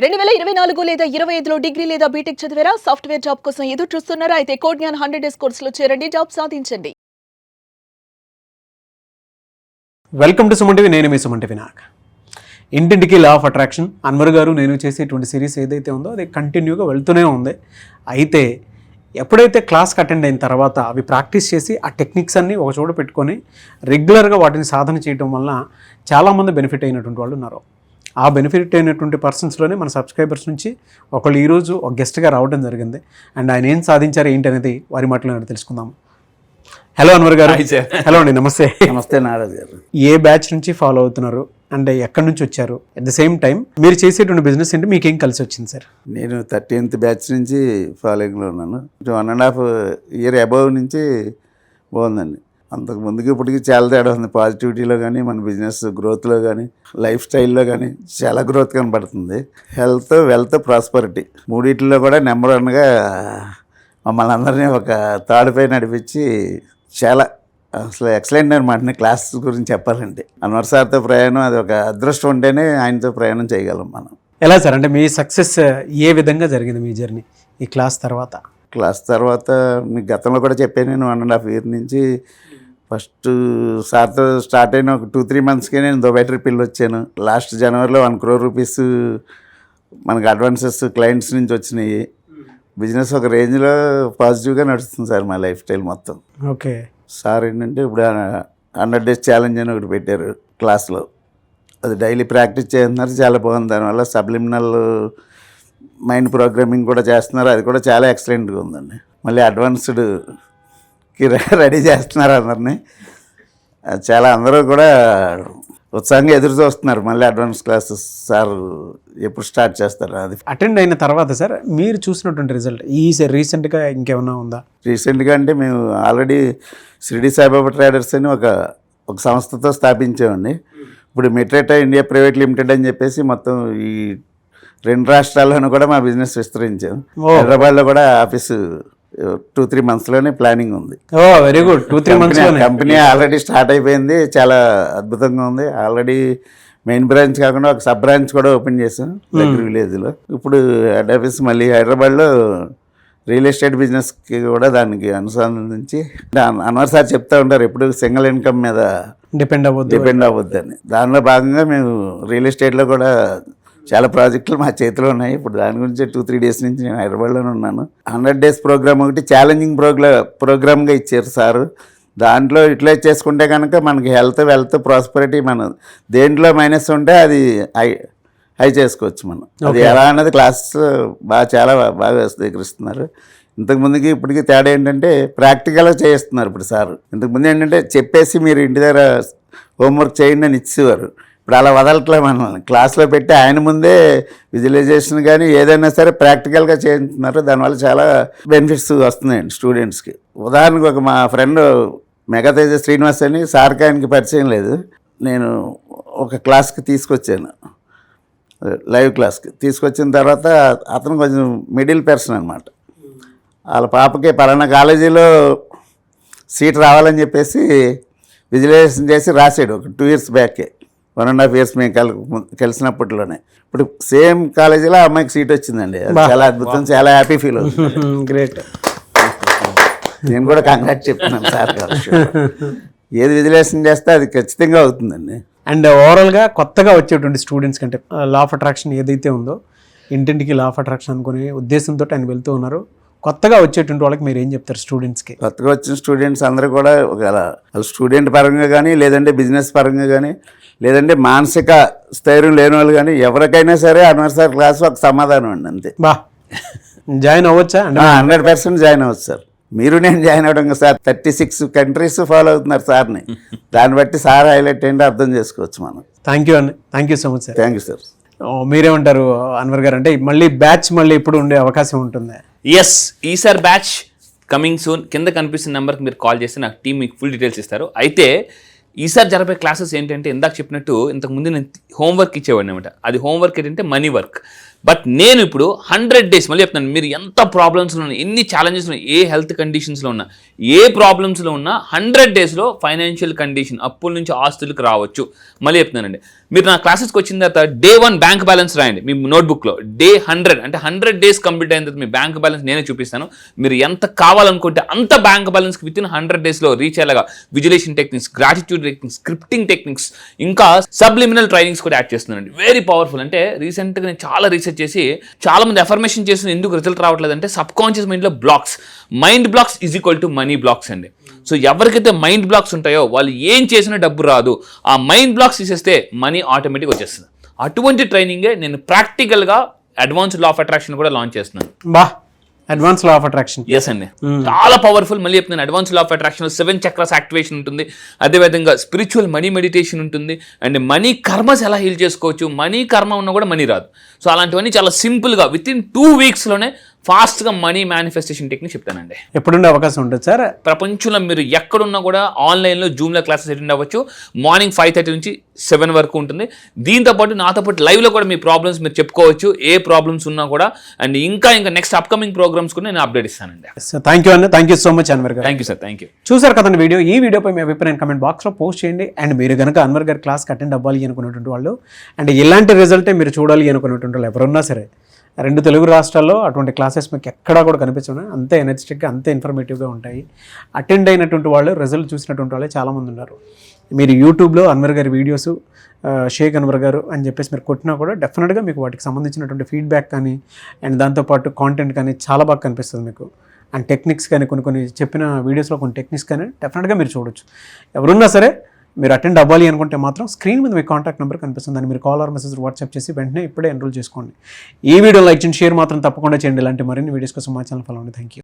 2024 లేదా 25లో డిగ్రీ లేదా బీటెక్ చదివారా? సాఫ్ట్వేర్ జాబ్ కోసం ఎదురు చూస్తున్నారా? అయితే కోడ్ జ్ఞాన్ 100 డేస్ కోర్సులో చేరండి, జాబ్ సాధించండి. Welcome to Suman TV. నేను మీ సుమన్ టీవీ నాగ్. ఇంటింటికి లా ఆఫ్ అట్రాక్షన్ అన్వర్ గారు నేను చేసేటువంటి సిరీస్ ఏదైతే ఉందో అది కంటిన్యూగా వెళ్తూనే ఉంది. అయితే ఎప్పుడైతే క్లాస్కి అటెండ్ అయిన తర్వాత అవి ప్రాక్టీస్ చేసి ఆ టెక్నిక్స్ అన్నీ ఒక చోట పెట్టుకొని రెగ్యులర్గా వాటిని సాధన చేయడం వల్ల చాలామంది బెనిఫిట్ అయినటువంటి వాళ్ళు ఉన్నారు. ఆ బెనిఫిట్ అయినటువంటి పర్సన్స్లోనే మన సబ్స్క్రైబర్స్ నుంచి ఒకళ్ళు ఈరోజు ఒక గెస్ట్గా రావడం జరిగింది. అండ్ ఆయన ఏం సాధించారు ఏంటి అనేది వారి మాటలో తెలుసుకుందాం. హలో అన్వర్ గారు. హలో అండి, నమస్తే. నమస్తే నారాజ్ గారు. ఏ బ్యాచ్ నుంచి ఫాలో అవుతున్నారు అండ్ ఎక్కడి నుంచి వచ్చారు? అట్ ద సేమ్ టైం మీరు చేసేటువంటి బిజినెస్ ఏంటి, మీకేం కలిసి వచ్చింది సార్? నేను 13th బ్యాచ్ నుంచి ఫాలోయింగ్లో ఉన్నాను. 1.5 ఇయర్ అబవ్ నుంచి బాగుందండి. అంతకు ముందుకి ఇప్పటికి చాలా తేడా ఉంది. పాజిటివిటీలో కానీ, మన బిజినెస్ గ్రోత్లో కానీ, లైఫ్ స్టైల్లో కానీ చాలా గ్రోత్ కనపడుతుంది. హెల్త్, వెల్త్, ప్రాస్పరిటీ మూడిట్లో కూడా నెంబర్ 1గా మమ్మల్ని అందరినీ ఒక తాడుపై నడిపించి చాలా అసలు ఎక్సలెంట్ అనమాట. క్లాస్ గురించి చెప్పాలంటే అన్వర్ సార్తో ప్రయాణం అది ఒక అదృష్టం ఉంటేనే ఆయనతో ప్రయాణం చేయగలం మనం. ఎలా సార్, అంటే మీ సక్సెస్ ఏ విధంగా జరిగింది మీ జర్నీ ఈ క్లాస్ తర్వాత? క్లాస్ తర్వాత మీకు గతంలో కూడా చెప్పాను, నేను 1.5 ఇయర్ నుంచి ఫస్ట్ సార్తో స్టార్ట్ అయిన ఒక 2-3 మంత్స్కే నేను దుబాయ్ ట్రిప్ వెళ్ళి వచ్చాను. లాస్ట్ జనవరిలో 1 crore రూపీస్ మనకు అడ్వాన్సెస్ క్లయింట్స్ నుంచి వచ్చినాయి. బిజినెస్ ఒక రేంజ్లో పాజిటివ్గా నడుస్తుంది సార్ మా లైఫ్ స్టైల్ మొత్తం. ఓకే సార్ ఏంటంటే ఇప్పుడు 100 days ఛాలెంజ్ అని ఒకటి పెట్టారు క్లాస్లో. అది డైలీ ప్రాక్టీస్ చేస్తున్నారు, చాలా బాగుంది. దానివల్ల సబ్లిమినల్ మైండ్ ప్రోగ్రామింగ్ కూడా చేస్తున్నారు, అది కూడా చాలా ఎక్సలెంట్గా ఉందండి. మళ్ళీ అడ్వాన్స్డ్కి రెడీ చేస్తున్నారు అందరినీ. చాలా అందరూ కూడా ఉత్సాహంగా ఎదురు చూస్తున్నారు మళ్ళీ అడ్వాన్స్ క్లాసెస్ సార్ ఎప్పుడు స్టార్ట్ చేస్తారు. అది అటెండ్ అయిన తర్వాత సార్ మీరు చూసినటువంటి రిజల్ట్ ఈ రీసెంట్గా ఇంకేమన్నా ఉందా? రీసెంట్గా అంటే మేము ఆల్రెడీ షిరిడి సాయిబాబా ట్రేడర్స్ అని ఒక సంస్థతో స్థాపించామండి. ఇప్పుడు మెట్రేటా ఇండియా ప్రైవేట్ లిమిటెడ్ అని చెప్పేసి మొత్తం ఈ 2 రాష్ట్రాల్లోనూ కూడా మా బిజినెస్ విస్తరించాం. హైదరాబాద్లో కూడా ఆఫీసు 2-3 monthsలోనే ప్లానింగ్ ఉంది. Very good. 2-3 months company already start అయిపోయింది, చాలా అద్భుతంగా ఉంది. ఆల్రెడీ మెయిన్ బ్రాంచ్ కాకుండా ఒక సబ్ బ్రాంచ్ కూడా ఓపెన్ చేసాం దగ్గర విలేజ్లో. ఇప్పుడు హెడ్ ఆఫీస్ మళ్ళీ హైదరాబాద్లో రియల్ ఎస్టేట్ బిజినెస్కి కూడా దానికి అనుసంధానించి అన్వర్ సార్ చెప్తూ ఉంటారు ఎప్పుడు సింగిల్ ఇన్కమ్ మీద డిపెండ్ అవ్వద్దని. దానిలో భాగంగా మేము రియల్ ఎస్టేట్లో కూడా చాలా ప్రాజెక్టులు మా చేతిలో ఉన్నాయి. ఇప్పుడు దాని గురించి 2-3 days నుంచి నేను హైదరాబాద్లోనే ఉన్నాను. 100 days ప్రోగ్రామ్ ఒకటి ఛాలెంజింగ్ ప్రోగ్రామ్గా ఇచ్చారు సారు. దాంట్లో యూటిలైజ్ చేసుకుంటే కనుక మనకి హెల్త్, వెల్త్, ప్రాస్పరిటీ మన దేంట్లో మైనస్ ఉంటే అది హై చేసుకోవచ్చు మనం. అది ఎలా అన్నది క్లాస్ చాలా బాగా స్వీకరిస్తున్నారు. ఇంతకుముందుకి ఇప్పటికీ తేడా ఏంటంటే ప్రాక్టికల్గా చేయిస్తున్నారు ఇప్పుడు సారు. ఇంతకుముందు ఏంటంటే చెప్పేసి మీరు ఇంటి దగ్గర హోంవర్క్ చేయండి అని ఇచ్చేవారు. ఇప్పుడు అలా వదలట్లే మనల్ని. క్లాస్లో పెట్టి ఆయన ముందే విజువలైజేషన్ కానీ ఏదైనా సరే ప్రాక్టికల్గా చేస్తున్నారు. దానివల్ల చాలా బెనిఫిట్స్ వస్తున్నాయండి స్టూడెంట్స్కి. ఉదాహరణకు ఒక మా ఫ్రెండ్ మెగాతేజ శ్రీనివాస్ అని సార్కి ఆయనకి పరిచయం లేదు. నేను ఒక క్లాస్కి తీసుకొచ్చాను, లైవ్ క్లాస్కి తీసుకొచ్చిన తర్వాత అతను కొంచెం మిడిల్ పర్సన్ అనమాట. వాళ్ళ పాపకి పలానా కాలేజీలో సీట్ రావాలని చెప్పేసి విజువలైజేషన్ చేసి రాసాడు ఒక 2 years బ్యాకే. 1.5 years మేము కలిసినప్పట్లోనే. ఇప్పుడు సేమ్ కాలేజీలో ఆ అమ్మాయికి సీట్ వచ్చిందండి. అది చాలా అద్భుతం, చాలా హ్యాపీ ఫీల్ అవుతుంది. గ్రేట్. నేను కూడా కంగ్రాట్ చెప్తున్నాను సార్. ఏది విజువలైజేషన్ చేస్తే అది ఖచ్చితంగా అవుతుందండి. అండ్ ఓవరాల్గా కొత్తగా వచ్చేటువంటి స్టూడెంట్స్ కంటే లా ఆఫ్ అట్రాక్షన్ ఏదైతే ఉందో ఇంటింటికి లా ఆఫ్ అట్రాక్షన్ అనుకునే ఉద్దేశంతో ఆయన వెళ్తూ ఉన్నారు. కొత్తగా వచ్చేటువంటి వాళ్ళకి మీరు ఏం చెప్తారు స్టూడెంట్స్కి? కొత్తగా వచ్చిన స్టూడెంట్స్ అందరూ కూడా ఒకవేళ స్టూడెంట్ పరంగా కానీ, లేదంటే బిజినెస్ పరంగా కానీ, లేదంటే మానసిక స్థైర్యం లేని వాళ్ళు కానీ ఎవరికైనా సరే అన్వర్ సార్ క్లాస్ ఒక సమాధానం అండి, అంతే. జాయిన్ అవ్వచ్చా? 100% జాయిన్ అవ్వచ్చు సార్. మీరు నేను జాయిన్ అవ్వడం సార్ 36 countries ఫాలో అవుతున్నారు సార్ని. దాన్ని బట్టి సార్ హైలైట్ ఏంటో అర్థం చేసుకోవచ్చు మనం. థ్యాంక్ యూ అండి, thank you so much sir. Thank you sir. మీరేమంటారు అన్వర్ గారు? అంటే మళ్ళీ బ్యాచ్ మళ్ళీ ఇప్పుడు ఉండే అవకాశం ఉంటుంది? ఎస్, ఈసారి బ్యాచ్ కమింగ్ సూన్. కింద కనిపిస్తున్న నెంబర్కి మీరు కాల్ చేస్తే నాకు టీం మీకు ఫుల్ డీటెయిల్స్ ఇస్తారు. అయితే ఈసారి జరిపే క్లాసెస్ ఏంటంటే ఇందాక చెప్పినట్టు ఇంతకుముందు నేను హోంవర్క్ ఇచ్చేవాడిని అనమాట. అది హోంవర్క్ ఏంటంటే మనీ వర్క్. బట్ నేను ఇప్పుడు 100 days మళ్ళీ చెప్తున్నాను, మీరు ఎంత ప్రాబ్లమ్స్లో ఉన్నా, ఎన్ని ఛాలెంజెస్ ఉన్నా, ఏ హెల్త్ కండిషన్స్లో ఉన్నా, ఏ ప్రాబ్లమ్స్లో ఉన్నా 100 daysలో ఫైనాన్షియల్ కండిషన్ అప్పుల నుంచి ఆస్తులకు రావచ్చు. మళ్ళీ చెప్తున్నానండి, మీరు నా క్లాసెస్కి వచ్చిన తర్వాత డే 1 బ్యాంక్ బ్యాలెన్స్ రాయండి మీ నోట్బుక్లో. డే 100 అంటే 100 days కంప్లీట్ అయిన తర్వాత మీ బ్యాంక్ బ్యాలెన్స్ నేనే చూపిస్తాను. మీరు ఎంత కావాలనుకుంటే అంత బ్యాంక్ బ్యాలెన్స్కి వితిన్ 100 daysలో రీచ్ అయ్యేలాగా విజులేషన్ techniques, gratitude techniques, scripting techniques, ఇంకా సబ్లిమినల్ ట్రైనింగ్స్ కూడా యాడ్ చేస్తున్నానండి. Very powerful. అంటే రీసెంట్గా నేను చాలా రీసెర్చ్ చేసి చాలా మంది అఫర్మేషన్ చేసిన ఎందుకు రిజల్ట్ రావట్లేదు అంటే సబ్ కాన్షియస్ మైండ్లో blocks, mind blocks is equal to money blocks అండి. సో ఎవరికైతే మైండ్ బ్లాక్స్ ఉంటాయో వాళ్ళు ఏం చేసినా డబ్బు రాదు. ఆ మైండ్ బ్లాక్స్ తీసేస్తే మనీ ఆటోమేటిక్గా వచ్చేస్తుంది. అటువంటి ట్రైనింగే నేను ప్రాక్టికల్గా అడ్వాన్స్డ్ లా ఆఫ్ అట్రాక్షన్ కూడా లాంచ్ చేస్తున్నాను. బా, advance law of attraction. Yes అండి, చాలా పవర్ఫుల్. మళ్ళీ చెప్తున్నాను, advance law of attraction 7 chakras activation ఉంటుంది. అదేవిధంగా స్పిరిచువల్ మనీ మెడిటేషన్ ఉంటుంది. అండ్ మనీ కర్మస్ ఎలా హీల్ చేసుకోవచ్చు, మనీ కర్మ ఉన్నా కూడా మనీ రాదు. సో అలాంటివన్నీ చాలా సింపుల్గా వితిన్ 2 weeksలోనే ఫాస్ట్గా మనీ మేనిఫెస్టేషన్ టెక్నిక్ చెప్తానండి. ఎప్పుడుండే అవకాశం ఉంటుంది సార్? ప్రపంచంలో మీరు ఎక్కడున్నా కూడా ఆన్లైన్లో జూమ్లో క్లాసెస్ అటెండ్ అవ్వచ్చు. మార్నింగ్ 5:30 నుంచి 7 వరకు ఉంటుంది. దీంతో పాటు నాతో పాటు లైవ్లో కూడా మీ ప్రాబ్లమ్స్ మీరు చెప్పుకోవచ్చు, ఏ ప్రాబ్లమ్స్ ఉన్నా కూడా. అండ్ ఇంకా నెక్స్ట్ అప్కమింగ్ ప్రోగ్రామ్స్ కూడా నేను అప్డేట్ ఇస్తానండి. థ్యాంక్ యూ అండి, thank you so much Anwar గారు. Thank you sir, thank you. చూసారు కదండి వీడియో. ఈ వీడియోపై మీ అభిప్రాయం కమెంట్ బాక్స్లో పోస్ట్ చేయండి. అండ్ మీరు కనుక అన్వర్ గారి క్లాస్కి అటెండ్ అవ్వాలి అనుకున్నటువంటి వాళ్ళు, అండ్ ఇలాంటి రిజల్టే మీరు చూడాలి అనుకున్నటువంటి వాళ్ళు ఎవరున్నా సరే, 2 తెలుగు రాష్ట్రాల్లో అటువంటి క్లాసెస్ మీకు ఎక్కడా కూడా కనిపించవు. అంతే ఎనర్జెటిక్గా, అంతే ఇన్ఫర్మేటివ్గా ఉంటాయి. అటెండ్ అయినటువంటి వాళ్ళు, రిజల్ట్ చూసినటువంటి వాళ్ళే చాలామంది ఉన్నారు. మీరు యూట్యూబ్లో అన్వర్ గారి వీడియోస్, షేక్ అన్వర్ గారు అని చెప్పేసి మీరు కొట్టినా కూడా డెఫినెట్గా మీకు వాటికి సంబంధించినటువంటి ఫీడ్బ్యాక్ కానీ, అండ్ దాంతోపాటు కాంటెంట్ కానీ చాలా బాగా కనిపిస్తుంది మీకు. అండ్ టెక్నిక్స్ కానీ కొన్ని చెప్పిన వీడియోస్లో కొన్ని టెక్నిక్స్ కానీ డెఫినెట్గా మీరు చూడొచ్చు. ఎవరున్నా సరే మీరు అటెండ్ అవ్వాలి అనుకుంటే మాత్రం స్క్రీన్ మీద మీ కాంటాక్ట్ నెంబర్ కనిపిస్తుంది. దాన్ని మీరు కాల్ ఆర్ మెసేజ్ వాట్సాప్ చేసి వెంటనే ఇప్పుడే ఎన్రోల్ చేసుకోండి. ఈ వీడియో లైక్ చేయండి, షేర్ మాత్రం తప్పకుండా చేయండి. ఇలాంటి మరిన్ని వీడియోస్ కోసం మా ఛానల్ ఫాలో అవ్వండి. Thank you.